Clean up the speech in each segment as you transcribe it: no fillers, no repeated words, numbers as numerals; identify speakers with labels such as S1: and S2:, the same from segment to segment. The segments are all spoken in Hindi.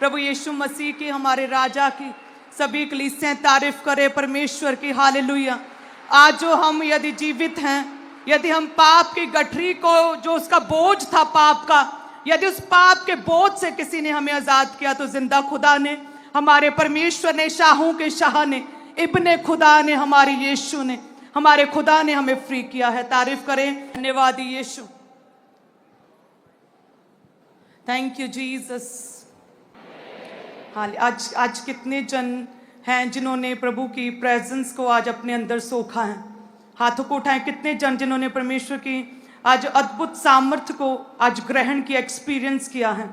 S1: प्रभु यीशु मसीह की, हमारे राजा की सभी कलीसियां तारीफ करे परमेश्वर की। हालेलुया। आज जो हम यदि जीवित हैं, यदि हम पाप की गठरी को, जो उसका बोझ था पाप का, यदि उस पाप के बोझ से किसी ने हमें आजाद किया, तो जिंदा खुदा ने, हमारे परमेश्वर ने, शाहों के शाह ने, इब्ने खुदा ने, हमारे यीशु ने, हमारे खुदा ने हमें फ्री किया है। तारीफ करें। धन्यवाद यीशु। Thank you Jesus. आज कितने जन हैं जिन्होंने प्रभु की प्रेजेंस को आज अपने अंदर सोखा है? हाथों को उठाएं। कितने जन जिन्होंने परमेश्वर की आज अद्भुत सामर्थ्य को आज ग्रहण किया, एक्सपीरियंस किया है?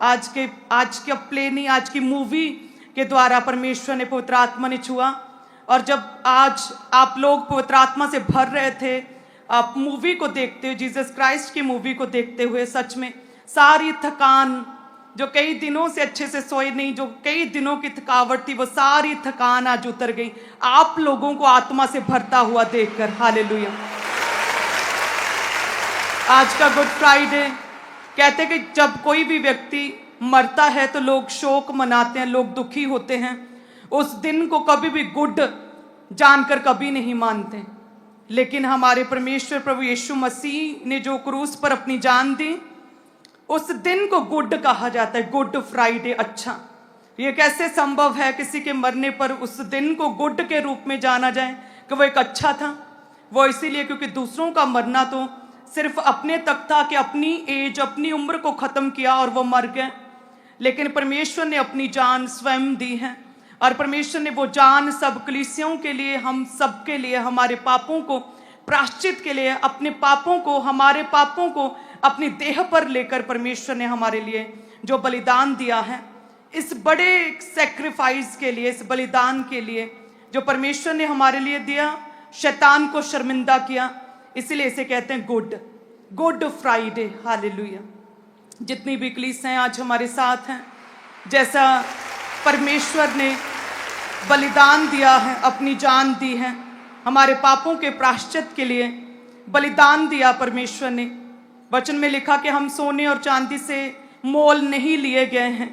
S1: आज के प्ले नहीं, आज की मूवी के द्वारा परमेश्वर ने, पवित्र आत्मा ने छुआ। और जब आज आप लोग पवित्र आत्मा से भर रहे थे, आप मूवी को देखते हुए, जीसस क्राइस्ट की मूवी को देखते हुए, सच में सारी थकान, जो कई दिनों से अच्छे से सोए नहीं, जो कई दिनों की थकावट थी, वो सारी थकान आज उतर गई आप लोगों को आत्मा से भरता हुआ देखकर। हालेलुया। आज का गुड फ्राइडे, कहते कि जब कोई भी व्यक्ति मरता है तो लोग शोक मनाते हैं, लोग दुखी होते हैं। उस दिन को कभी भी गुड जानकर कभी नहीं मानते, लेकिन हमारे परमेश्वर प्रभु यीशु मसीह ने जो क्रूस पर अपनी जान दी, उस दिन को गुड कहा जाता है, गुड फ्राइडे। अच्छा, ये कैसे संभव है किसी के मरने पर उस दिन को गुड के रूप में जाना जाए कि वो एक अच्छा था? वो इसीलिए क्योंकि दूसरों का मरना तो सिर्फ अपने तक था कि अपनी एज, अपनी उम्र को खत्म किया और वो मर गए, लेकिन परमेश्वर ने अपनी जान स्वयं दी है। और परमेश्वर ने वो जान सब कलीसियों के लिए, हम सब के लिए, हमारे पापों को प्रायश्चित के लिए, अपने पापों को, हमारे पापों को अपनी देह पर लेकर परमेश्वर ने हमारे लिए जो बलिदान दिया है, इस बड़े सैक्रिफाइस के लिए, इस बलिदान के लिए जो परमेश्वर ने हमारे लिए दिया, शैतान को शर्मिंदा किया, इसलिए इसे कहते हैं गुड फ्राइडे। हालेलुया। जितनी भी कलीसियां आज हमारे साथ हैं, जैसा परमेश्वर ने बलिदान दिया है, अपनी जान दी है, हमारे पापों के प्रायश्चित के लिए बलिदान दिया परमेश्वर ने। वचन में लिखा कि हम सोने और चांदी से मोल नहीं लिए गए हैं,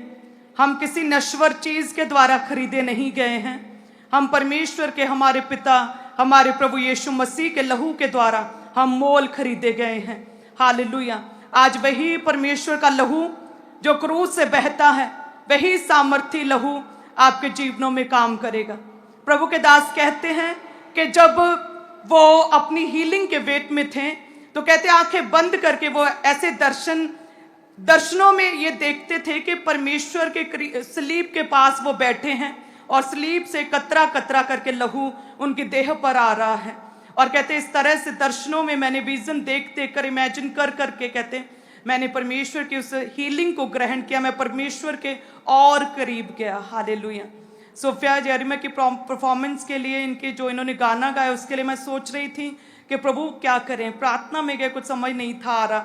S1: हम किसी नश्वर चीज के द्वारा खरीदे नहीं गए हैं, हम परमेश्वर के, हमारे पिता, हमारे प्रभु यीशु मसीह के लहू के द्वारा हम मोल खरीदे गए हैं। हालेलुया। आज वही परमेश्वर का लहू जो क्रूस से बहता है, वही सामर्थी लहू आपके जीवनों में काम करेगा। प्रभु के दास कहते हैं कि जब वो अपनी हीलिंग के वेट में थे, तो कहते आंखें बंद करके वो ऐसे दर्शनों में ये देखते थे कि परमेश्वर के सलीब के पास वो बैठे हैं और सलीब से कतरा कतरा करके लहू उनकी देह पर आ रहा है। और कहते इस तरह से दर्शनों में मैंने विजन देख देख कर, इमेजिन कर करके, कहते मैंने परमेश्वर की उस हीलिंग को ग्रहण किया, मैं परमेश्वर के और करीब गया। हालेलुया। सोफिया जेरिमा की परफॉर्मेंस के लिए, इनके जो इन्होंने गाना गाया, उसके लिए मैं सोच रही थी कि प्रभु क्या करें। प्रार्थना में गए, कुछ समझ नहीं था आ रहा,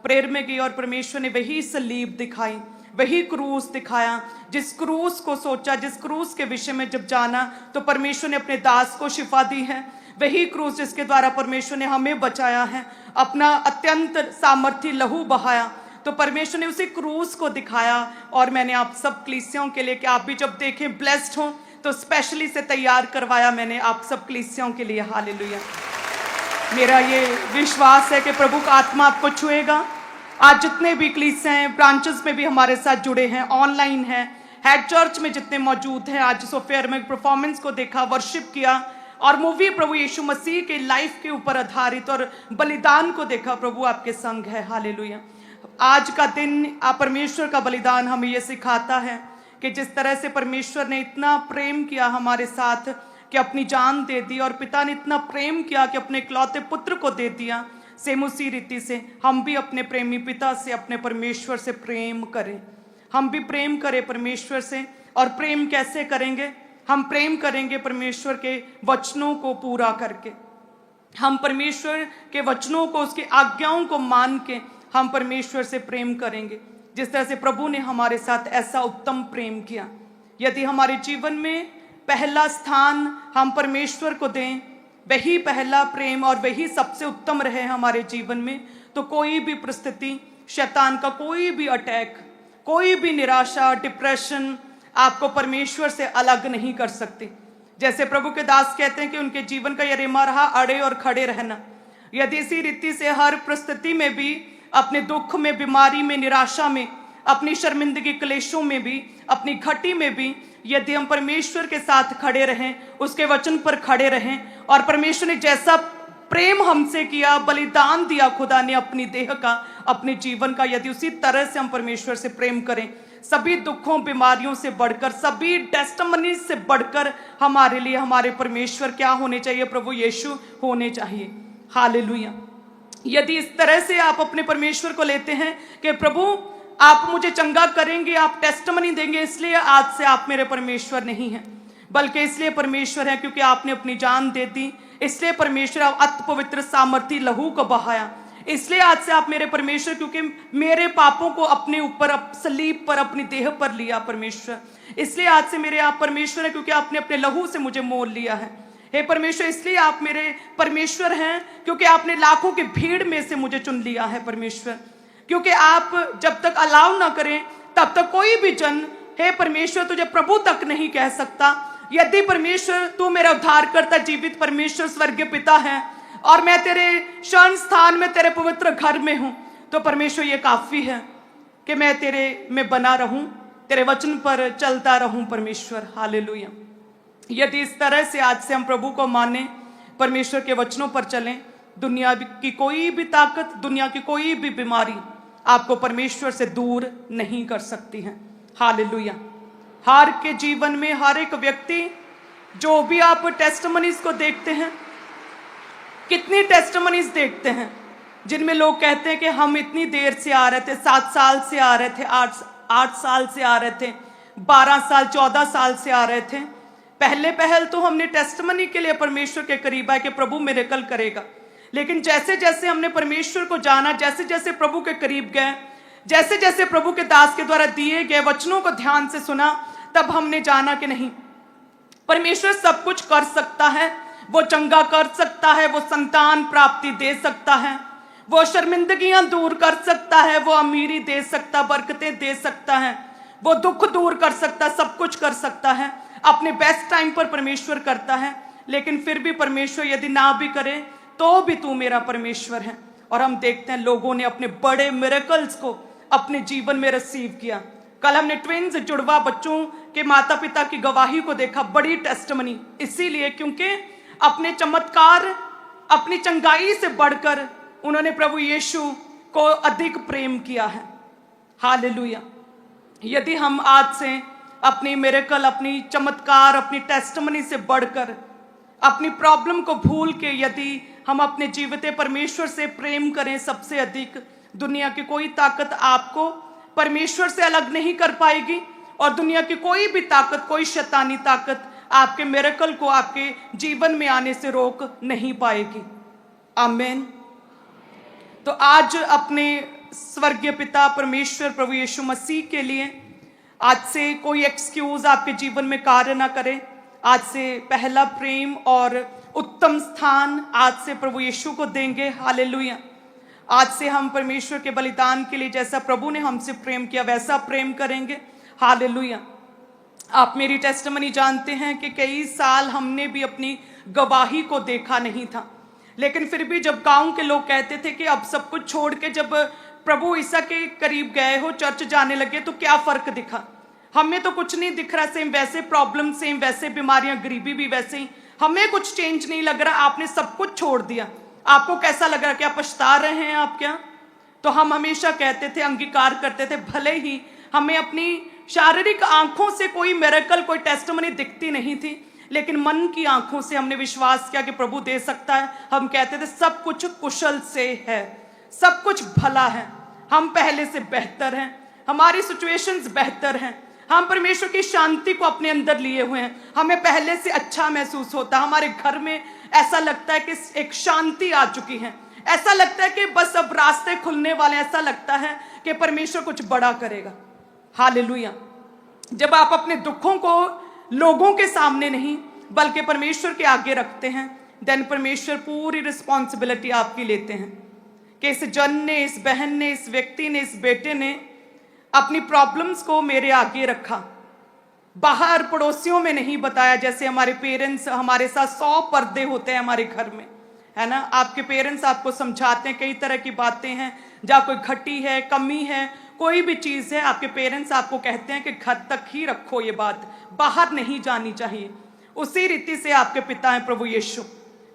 S1: प्रेयर में गई और परमेश्वर ने वही सलीब दिखाई, वही क्रूस दिखाया। जिस क्रूस को सोचा, जिस क्रूस के विषय में जब जाना, तो परमेश्वर ने अपने दास को शिफा दी है। वही क्रूस जिसके द्वारा परमेश्वर ने हमें बचाया है, अपना अत्यंत सामर्थी लहू बहाया, तो परमेश्वर ने उसी क्रूस को दिखाया। और मैंने आप सब कलीसियाओं के लिए, कि आप भी जब देखें ब्लेस्ड हो, तो स्पेशली से तैयार करवाया मैंने आप सब कलीसियाओं के लिए। हालेलुया। मेरा ये विश्वास है कि प्रभु का आत्मा आपको छुएगा। आज जितने भी कलीसियां हैं, ब्रांचेस में भी हमारे साथ जुड़े हैं, ऑनलाइन हैं, हेड चर्च में जितने मौजूद हैं, आज सोफियर में परफॉर्मेंस को देखा, वर्शिप किया और मूवी प्रभु यीशु मसीह के लाइफ के ऊपर आधारित और बलिदान को देखा। प्रभु आपके संग है। हालेलुया। आज का दिन परमेश्वर का बलिदान हमें यह सिखाता है कि जिस तरह से परमेश्वर ने इतना प्रेम किया हमारे साथ कि अपनी जान दे दी, और पिता ने इतना प्रेम किया कि अपने इकलौते पुत्र को दे दिया, सेम उसी रीति से हम भी अपने प्रेमी पिता से, अपने परमेश्वर से प्रेम करें। हम भी प्रेम करें परमेश्वर से। और प्रेम कैसे करेंगे? हम प्रेम करेंगे परमेश्वर के वचनों को पूरा करके। हम परमेश्वर के वचनों को, उसकी आज्ञाओं को मान के हम परमेश्वर से प्रेम करेंगे, जिस तरह से प्रभु ने हमारे साथ ऐसा उत्तम प्रेम किया। यदि हमारे जीवन में पहला स्थान हम परमेश्वर को दें, वही पहला प्रेम और वही सबसे उत्तम रहे हमारे जीवन में, तो कोई भी परिस्थिति, शैतान का कोई भी अटैक, कोई भी निराशा, डिप्रेशन आपको परमेश्वर से अलग नहीं कर सकती। जैसे प्रभु के दास कहते हैं कि उनके जीवन का यह रेमा रहा, अड़े और खड़े रहना। यदि इसी रीति से हर परिस्थिति में भी, अपने दुख में, बीमारी में, निराशा में, अपनी शर्मिंदगी, क्लेशों में भी, अपनी घटी में भी, यदि हम परमेश्वर के साथ खड़े रहें, उसके वचन पर खड़े रहें, और परमेश्वर ने जैसा प्रेम हमसे किया, बलिदान दिया खुदा ने अपनी देह का, अपने जीवन का, यदि उसी तरह से हम परमेश्वर से प्रेम करें, सभी दुखों, बीमारियों से बढ़कर, सभी टेस्टिमनी से बढ़कर हमारे लिए हमारे परमेश्वर क्या होने चाहिए? प्रभु यीशु होने चाहिए। हालेलुया। यदि इस तरह से आप अपने परमेश्वर को लेते हैं कि प्रभु आप मुझे चंगा करेंगे, आप टेस्टिमनी देंगे, इसलिए आज से आप मेरे परमेश्वर नहीं हैं, बल्कि इसलिए परमेश्वर है क्योंकि आपने अपनी जान दे दी, इसलिए परमेश्वर अति पवित्र सामर्थी लहू को बहाया, इसलिए आज से आप मेरे परमेश्वर, क्योंकि मेरे पापों को अपने ऊपर सलीब पर, अपनी देह पर लिया परमेश्वर, इसलिए आज से मेरे आप परमेश्वर है क्योंकि आपने अपने लहू से मुझे मोल लिया है। हे परमेश्वर, इसलिए आप मेरे परमेश्वर हैं क्योंकि आपने लाखों की भीड़ में से मुझे चुन लिया है परमेश्वर, क्योंकि आप जब तक अलाउ ना करें तब तक कोई भी जन, हे परमेश्वर, तुझे प्रभु तक नहीं कह सकता। यदि परमेश्वर तू मेरा उद्धार करता जीवित परमेश्वर स्वर्गीय पिता है और मैं तेरे शरण स्थान में, तेरे पवित्र घर में हूं, तो परमेश्वर ये काफी है कि मैं तेरे में बना रहूं, तेरे वचन पर चलता रहूं परमेश्वर। हालेलुया। यदि इस तरह से आज से हम प्रभु को माने, परमेश्वर के वचनों पर चलें, दुनिया की कोई भी ताकत, दुनिया की कोई भी बीमारी आपको परमेश्वर से दूर नहीं कर सकती है। हालेलुया। हर के जीवन में हर एक व्यक्ति, जो भी आप टेस्टिमनीज को देखते हैं, कितनी टेस्टिमनीज देखते हैं जिनमें लोग कहते हैं कि हम इतनी देर से आ रहे थे, 7 साल से आ रहे थे, 8 साल से आ रहे थे, 12 साल, 14 साल से आ रहे थे। पहल तो हमने टेस्टिमनी के लिए परमेश्वर के करीब आए कि प्रभु मिरेकल करेगा, लेकिन जैसे जैसे हमने परमेश्वर को जाना, जैसे जैसे प्रभु के करीब गए, जैसे जैसे प्रभु के दास के द्वारा दिए गए वचनों को ध्यान से सुना, तब हमने जाना कि नहीं, परमेश्वर सब कुछ कर सकता है। वो चंगा कर सकता है, वो संतान प्राप्ति दे सकता है, वो शर्मिंदगियां दूर कर सकता है, वो अमीरी दे सकता, बरकतें दे सकता है, वो दुख दूर कर सकता, सब कुछ कर सकता है। अपने बेस्ट टाइम पर परमेश्वर करता है। लेकिन फिर भी परमेश्वर यदि ना भी करे तो भी तू मेरा परमेश्वर है। और हम देखते हैं लोगों ने अपने बड़े मिरेकल्स को अपने जीवन में रिसीव किया। कल हमने ट्विन्स, जुड़वा बच्चों के माता पिता की गवाही को देखा, बड़ी टेस्टिमनी, इसीलिए क्योंकि अपने चमत्कार, अपनी चंगाई से बढ़कर उन्होंने प्रभु यीशु को अधिक प्रेम किया है। हालेलुया। यदि हम आज से अपनी मिरेकल, अपनी चमत्कार, अपनी टेस्टिमनी से बढ़कर, अपनी प्रॉब्लम को भूल के यदि हम अपने जीवित परमेश्वर से प्रेम करें सबसे अधिक, दुनिया की कोई ताकत आपको परमेश्वर से अलग नहीं कर पाएगी, और दुनिया की कोई भी ताकत, कोई शैतानी ताकत आपके मिरेकल को आपके जीवन में आने से रोक नहीं पाएगी। आमीन। तो आज अपने स्वर्गीय पिता परमेश्वर प्रभु यीशु मसीह के लिए आज से कोई एक्सक्यूज आपके जीवन में कार्य ना करे। आज से पहला प्रेम और उत्तम स्थान आज से प्रभु यीशु को देंगे। हालेलुया। आज से हम परमेश्वर के बलिदान के लिए जैसा प्रभु ने हमसे प्रेम किया वैसा प्रेम करेंगे। हालेलुया। आप मेरी टेस्टिमनी जानते हैं कि कई साल हमने भी अपनी गवाही को देखा नहीं था, लेकिन फिर भी जब गांव के लोग कहते थे कि अब सब कुछ छोड़ के जब प्रभु ईसा के करीब गए हो, चर्च जाने लगे, तो क्या फर्क दिखा? हमें तो कुछ नहीं दिख रहा, सेम वैसे प्रॉब्लम, सेम वैसे बीमारियां, गरीबी भी वैसे ही, हमें कुछ चेंज नहीं लग रहा। आपने सब कुछ छोड़ दिया, आपको कैसा लग रहा? क्या पछता रहे हैं आप क्या? तो हम हमेशा कहते थे, अंगीकार करते थे, भले ही हमें अपनी शारीरिक आंखों से कोई मिरेकल, कोई टेस्टिमनी दिखती नहीं थी, लेकिन मन की आंखों से हमने विश्वास किया कि प्रभु दे सकता है। हम कहते थे सब कुछ कुशल से है, सब कुछ भला है, हम पहले से बेहतर हैं, हमारी सिचुएशंस बेहतर हैं, हम परमेश्वर की शांति को अपने अंदर लिए हुए हैं, हमें पहले से अच्छा महसूस होता, हमारे घर में ऐसा लगता है कि एक शांति आ चुकी है, ऐसा लगता है कि बस अब रास्ते खुलने वाले, ऐसा लगता है कि परमेश्वर कुछ बड़ा करेगा। हालेलुया। जब आप अपने दुखों को लोगों के सामने नहीं बल्कि परमेश्वर के आगे रखते हैं, देन परमेश्वर पूरी रिस्पॉन्सिबिलिटी आपकी लेते हैं कि इस जन ने, इस बहन ने, इस व्यक्ति ने, इस बेटे ने अपनी प्रॉब्लम्स को मेरे आगे रखा, बाहर पड़ोसियों में नहीं बताया। जैसे हमारे पेरेंट्स, हमारे साथ 100 पर्दे होते हैं हमारे घर में, है ना। आपके पेरेंट्स आपको समझाते हैं, कई तरह की बातें हैं, जहाँ कोई घटी है, कमी है, कोई भी चीज़ है, आपके पेरेंट्स आपको कहते हैं कि घर तक ही रखो, ये बात बाहर नहीं जानी चाहिए। उसी रीति से आपके पिता हैं प्रभु यीशु।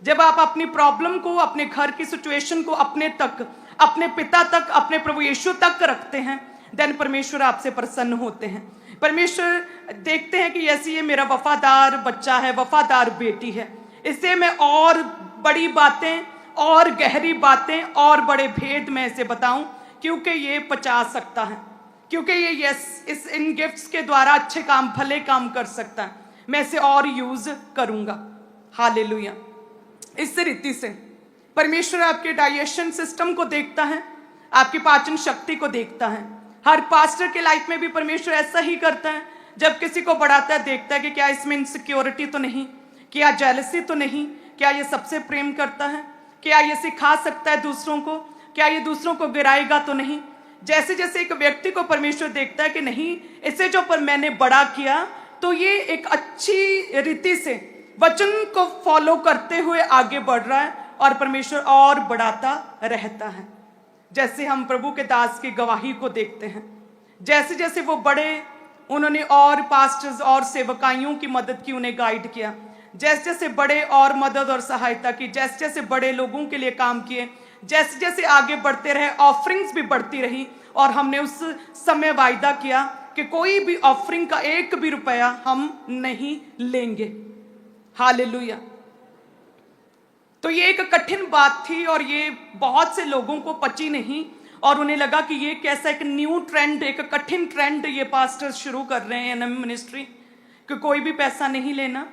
S1: जब आप अपनी प्रॉब्लम को, अपने घर की सिचुएशन को अपने तक, अपने पिता तक, अपने प्रभु यीशु तक रखते हैं, देन परमेश्वर आपसे प्रसन्न होते हैं। परमेश्वर देखते हैं कि ऐसी ये मेरा वफादार बच्चा है, वफादार बेटी है, इससे मैं और बड़ी बातें और गहरी बातें और बड़े भेद में इसे बताऊं, क्योंकि ये पचा सकता है, क्योंकि ये इन गिफ्ट्स के द्वारा अच्छे काम, भले काम कर सकता है, मैं इसे और यूज करूंगा। हालेलुया। इस रीति से परमेश्वर आपके डाइजेशन सिस्टम को देखता है, आपकी पाचन शक्ति को देखता है। हर पास्टर के लाइफ में भी परमेश्वर ऐसा ही करता है। जब किसी को बढ़ाता है, देखता है कि क्या इसमें इनसिक्योरिटी तो नहीं, क्या जेलसी तो नहीं, क्या ये सबसे प्रेम करता है, क्या ये सिखा सकता है दूसरों को, क्या ये दूसरों को गिराएगा तो नहीं। जैसे जैसे एक व्यक्ति को परमेश्वर देखता है कि नहीं, इसे जो पर मैंने बड़ा किया, तो ये एक अच्छी रीति से वचन को फॉलो करते हुए आगे बढ़ रहा है, और परमेश्वर और बढ़ाता रहता है। जैसे हम प्रभु के दास की गवाही को देखते हैं, जैसे जैसे वो बड़े, उन्होंने और पास्टर्स और सेवकाइयों की मदद की, उन्हें गाइड किया, जैसे जैसे बड़े और मदद और सहायता की, जैसे जैसे बड़े लोगों के लिए काम किए, जैसे जैसे आगे बढ़ते रहे, ऑफरिंग्स भी बढ़ती रही। और हमने उस समय वायदा किया कि कोई भी ऑफरिंग का एक भी रुपया हम नहीं लेंगे। हालेलुया। तो ये एक कठिन बात थी, और ये बहुत से लोगों को पची नहीं, और उन्हें लगा कि ये कैसा एक न्यू ट्रेंड, एक कठिन ट्रेंड ये पास्टर्स शुरू कर रहे हैं एनएम मिनिस्ट्री, कि कोई भी पैसा नहीं लेना।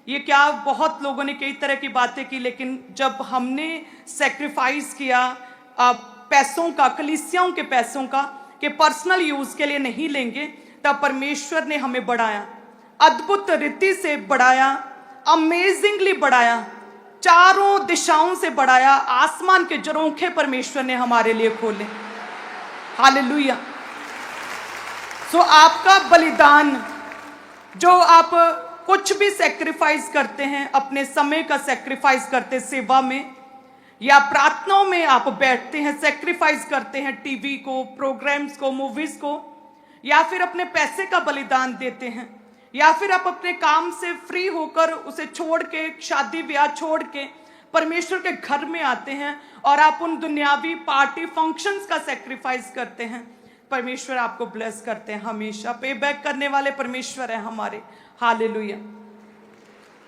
S1: ये क्या, बहुत लोगों ने कई तरह की बातें की, लेकिन जब हमने सैक्रिफाइस किया पैसों का, कलीसियाओं के पैसों का, कि पर्सनल यूज के लिए नहीं लेंगे, तब परमेश्वर ने हमें बढ़ाया, अद्भुत रीति से बढ़ाया, अमेजिंगली बढ़ाया, चारों दिशाओं से बढ़ाया। आसमान के झरोखे परमेश्वर ने हमारे लिए खोले। हालेलुया। सो आपका बलिदान, जो आप कुछ भी सैक्रिफाइस करते हैं, अपने समय का सैक्रिफाइस करते सेवा में, या प्रार्थनाओं में आप बैठते हैं, सैक्रिफाइस करते हैं टीवी को, प्रोग्राम्स को, मूवीज को, या फिर अपने पैसे का बलिदान देते हैं, या फिर आप अपने काम से फ्री होकर उसे छोड़ के, शादी ब्याह छोड़ के परमेश्वर के घर में आते हैं, और आप उन दुनियावी पार्टी फंक्शंस का सैक्रिफाइस करते हैं, परमेश्वर आपको ब्लेस करते हैं। हमेशा पे बैक करने वाले परमेश्वर है हमारे। हालेलुया।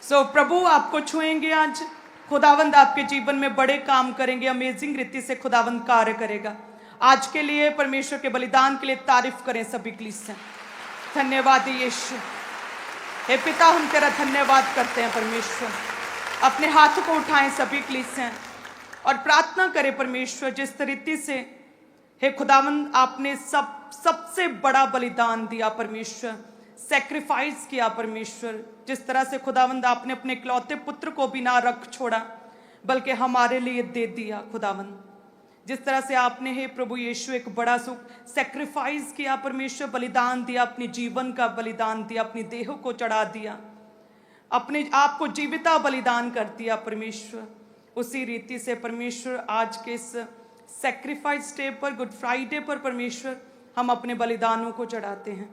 S1: सो प्रभु आपको छुएंगे आज, खुदावंद आपके जीवन में बड़े काम करेंगे, अमेजिंग रीति से खुदावंद कार्य करेगा। आज के लिए परमेश्वर के बलिदान के लिए तारीफ करें सभी कलीसिया। धन्यवाद यीशु। हे पिता, हम तेरा धन्यवाद करते हैं परमेश्वर। अपने हाथों को उठाएं सभी कलीसिया और प्रार्थना करें परमेश्वर, जिस तरीके से हे खुदावंद आपने सबसे बड़ा बलिदान दिया परमेश्वर, सैक्रिफाइस किया परमेश्वर, जिस तरह से खुदावंद आपने अपने इकलौते पुत्र को भी ना रख छोड़ा बल्कि हमारे लिए दे दिया खुदावंद। जिस तरह से आपने हे प्रभु यीशु एक बड़ा सुख सैक्रिफाइस किया परमेश्वर, बलिदान दिया, अपने जीवन का बलिदान दिया, अपनी देह को चढ़ा दिया, अपने आप को जीविता बलिदान कर दिया परमेश्वर। उसी रीति से परमेश्वर आज के इस सैक्रिफाइस डे पर, गुड फ्राइडे पर परमेश्वर, हम अपने बलिदानों को चढ़ाते हैं,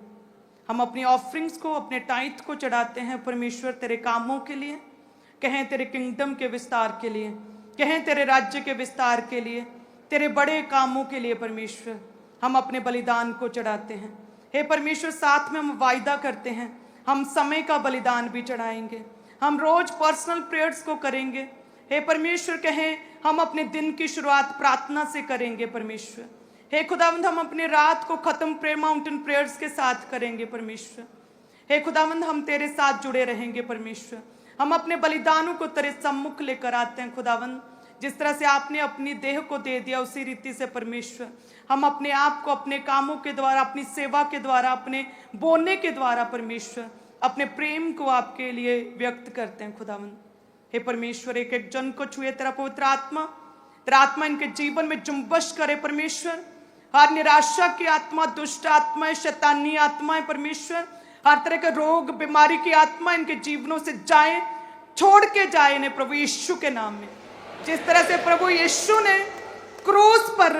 S1: हम अपनी ऑफरिंग्स को, अपने टाइथ को चढ़ाते हैं परमेश्वर, तेरे कामों के लिए, कहें तेरे किंगडम के विस्तार के लिए, कहें तेरे राज्य के विस्तार के लिए, तेरे बड़े कामों के लिए परमेश्वर हम अपने बलिदान को चढ़ाते हैं। हे परमेश्वर, साथ में हम वायदा करते हैं, हम समय का बलिदान भी चढ़ाएंगे, हम रोज पर्सनल प्रेयर्स को करेंगे। हे परमेश्वर, कहें हम अपने दिन की शुरुआत प्रार्थना से करेंगे परमेश्वर। हे खुदावंद, हम अपने रात को खत्म प्रेयर माउंटेन प्रेयर्स के साथ करेंगे परमेश्वर। हे खुदावंद, हम तेरे साथ जुड़े रहेंगे परमेश्वर। हम अपने बलिदानों को तेरे सम्मुख लेकर आते हैं खुदावंद। जिस तरह से आपने अपनी देह को दे दिया, उसी रीति से परमेश्वर हम अपने आप को अपने कामों के द्वारा, अपनी सेवा के द्वारा, अपने बोलने के द्वारा परमेश्वर अपने प्रेम को आपके लिए व्यक्त करते हैं खुदावंद। हे परमेश्वर, एक एक जन को छुए तेरा पवित्र आत्मा, तेरा आत्मा इनके जीवन में जुम्बश करे परमेश्वर। हर निराशा की आत्मा, दुष्ट आत्माएं, शैतानी आत्माएं परमेश्वर, हर तरह के रोग बीमारी की आत्मा इनके जीवनों से जाए, छोड़ के जाए इन्हें प्रभु यीशु के नाम में। जिस तरह से प्रभु यीशु ने क्रूस पर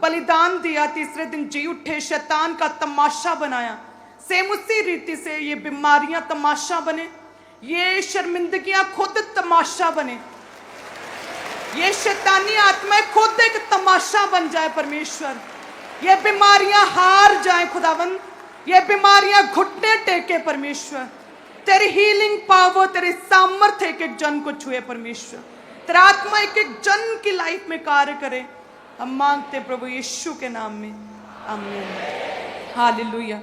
S1: बलिदान दिया, तीसरे दिन जी उठे, शैतान का तमाशा बनाया, सेम उसी रीति से ये बीमारियां तमाशा बने, ये शर्मिंदगियां खुद तमाशा बने, ये शैतानी आत्माएं खुद एक तमाशा बन जाए परमेश्वर, ये बीमारियां हार जाए खुदावन, ये बीमारियां घुटने टेके परमेश्वर, तेरी हीलिंग पावर, तेरे सामर्थ्य एक एक जन को छुए परमेश्वर, तेरा आत्मा एक एक जन की लाइफ में कार्य करे। हम मांगते प्रभु यीशु के नाम में, आमीन, हालेलुया।